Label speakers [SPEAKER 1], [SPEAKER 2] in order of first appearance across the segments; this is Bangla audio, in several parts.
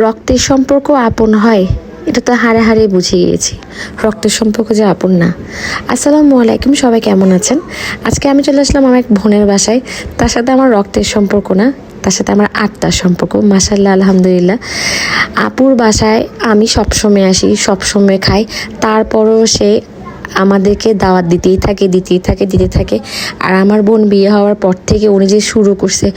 [SPEAKER 1] রক্তের সম্পর্ক আপন হয়, এটা তো হাড়ে হাড়ে বুঝে গিয়েছি। রক্তের সম্পর্ক যে আপন না। আসসালামু আলাইকুম, সবাই কেমন আছেন? আজকে আমি চলে আসলাম আমার এক বোনের বাসায়। তার সাথে আমার রক্তের সম্পর্ক না, তার সাথে আমার আত্মার সম্পর্ক। মাশাআল্লাহ, আলহামদুলিল্লাহ। আপুর বাসায় আমি সবসময় আসি, সবসময় খাই, তারপরও সে আমাদেরকে দাওয়াত দিতেই থাকে। আর আমার বোন বিয়ে হওয়ার পর থেকে উনি যে শুরু করছে,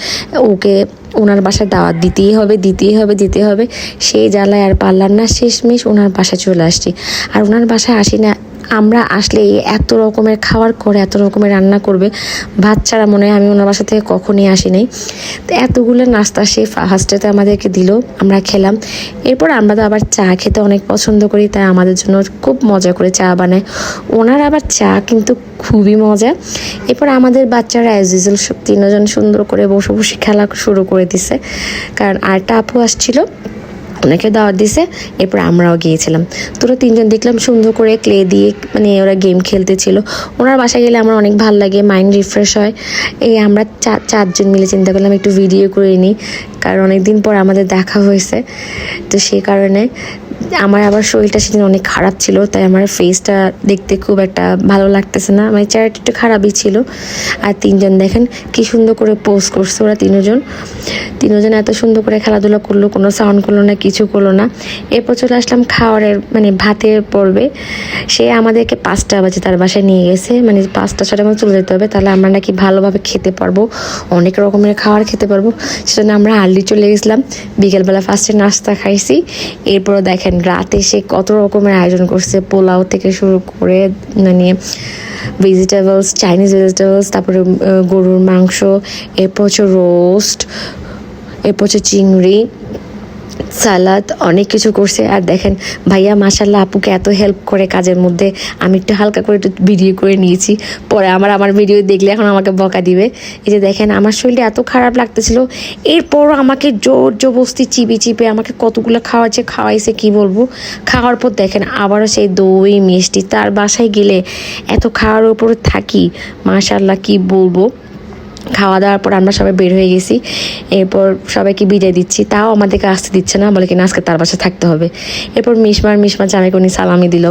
[SPEAKER 1] ওকে ওনার বাসায় দাওয়াত দিতেই হবে। সেই জ্বালায় আর পারলাম না, শেষমেশ ওনার বাসায় চলে আসছি। আর ওনার বাসায় আসি না, আমরা আসলে এত রকমের খাবার করে, এত রকমের রান্না করবে, ভাত ছাড়া মনে হয় আমি ওনার বাসা থেকে কখনই আসি নাই। তো এতগুলো নাস্তা সে ফার্স্টেতে আমাদেরকে দিল, আমরা খেলাম। এরপর আমরা তো আবার চা খেতে অনেক পছন্দ করি, তাই আমাদের জন্য খুব মজা করে চা বানায়। ওনার আবার চা কিন্তু খুবই মজা। এরপর আমাদের বাচ্চারা অ্যাজ ইউজুয়াল তিনজন সুন্দর করে বসে বসে খেলা শুরু করে দিছে, কারণ আরেকটা আপু আসছিল, ওনাকে দাওয়াত দিছে। এরপর আমরাও গিয়েছিলাম। তোরা তিনজন দেখলাম সুন্দর করে ক্লে দিয়ে মানে ওরা গেম খেলতেছিল। ওনার বাসায় গেলে আমার অনেক ভালো লাগে, মাইন্ড রিফ্রেশ হয়। এই আমরা চারজন মিলে চিন্তা করলাম একটু ভিডিও করে নিই, কারণ অনেকদিন পর আমাদের দেখা হয়েছে। তো সেই কারণে আমার আবার শরীরটা সেদিন অনেক খারাপ ছিল, তাই আমার ফেসটা দেখতে খুব একটা ভালো লাগতেছে না, আমার চেহারাটা একটু খারাপই ছিল। আর তিনজন দেখেন কি সুন্দর করে পোজ করছে ওরা তিনজন এত সুন্দর করে খেলাধুলা করলো, কোনো সাউন্ড করলো না, কিছু করলো না। এরপর চলে আসলাম খাওয়ারের মানে ভাতের পর্বে। সে আমাদেরকে 5টা বাজে তার বাসায় নিয়ে গেছে, মানে 5টা-6টার মধ্যে চলে যেতে হবে, তাহলে আমরা নাকি ভালোভাবে খেতে পারবো, অনেক রকমের খাবার খেতে পারবো। সেজন্য আমরা আর্লি চলে গেছিলাম। বিকেলবেলা ফার্স্টে নাস্তা খাইছি। এরপরও দেখেন রাতে সে কত রকমের আয়োজন করছে, পোলাও থেকে শুরু করে মানে ভেজিটেবলস, চাইনিজ ভেজিটেবলস, তারপরে গরুর মাংস, এরপর হচ্ছে রোস্ট, এরপর হচ্ছে চিংড়ি, সালাদ, অনেক কিছু করছে। আর দেখেন ভাইয়া মাশাআল্লাহ আপুকে এত হেল্প করে কাজের মধ্যে। আমি একটু হালকা করে একটু ভিডিও করে নিয়েছি, পরে আমার ভিডিও দেখলে এখন আমাকে বকা দিবে। এই যে দেখেন আমার শরীরটা এত খারাপ লাগতেছিল, এরপরও আমাকে জোর জবরদস্তি চিপে আমাকে কতগুলো খাওয়াইছে কি বলবো। খাওয়ার পর দেখেন আবারও সেই দই মিষ্টি। তার বাসায় গেলে এত খাওয়ার উপরে থাকি, মাশাআল্লাহ কি বলবো। খাওয়া দাওয়ার পর আমরা সবাই বের হয়ে গেছি। এরপর সবাইকে বিদায় দিচ্ছি, তাও আমাদেরকে আসতে দিচ্ছে না, বলে কিনা আজকে তার বাসায় থাকতে হবে। এরপর মিসমা জামাইকে উনি সালামি দিল।